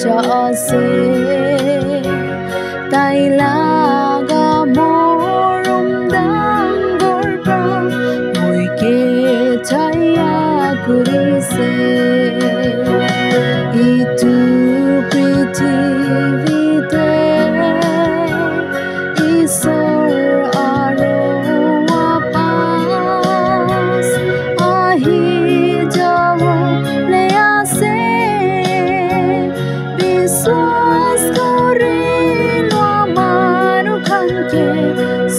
ইচ্ছা আছে তাই লাগা মৰম ডাঙৰ প্ৰাণ মইকে ছায়া কৰিছে ইটো পৃথিৱীতে ঈশ্বৰ আৰু আপাস আহি যাবলৈ আছে বিশ্বাস কৰি লোৱা মানুহখনকে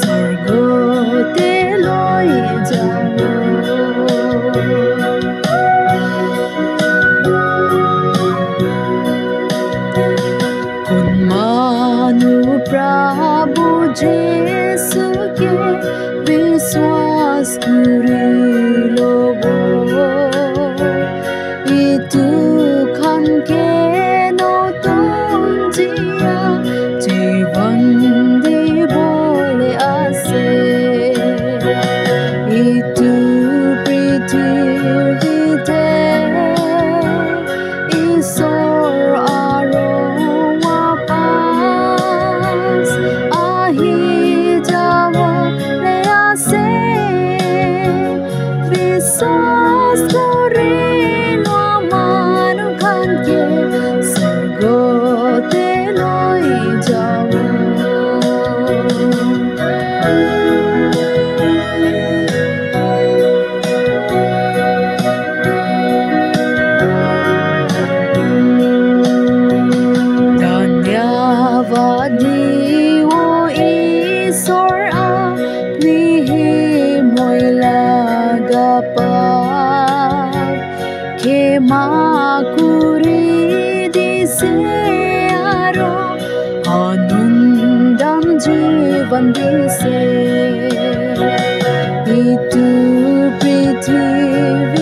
স্বৰ্গতে লৈ যাব प्रभु যিশুকে বিশ্বাস কৰি ল'ব ইটোখনকে নতুন জীৱন দিবলৈ আছে ইটো পৃথিৱীতে ঈশ্বৰ আৰু বিশ্বাস কৰি লোৱা মানুহখনকে স্বৰ্গতে লৈ যাব ধন্যবাদ দিও ঈশ্বৰ আপুনিহে মই ক্ষমা কৰি দিছে আৰু আনন্দম জীৱন দিছে ইটো পৃথিৱী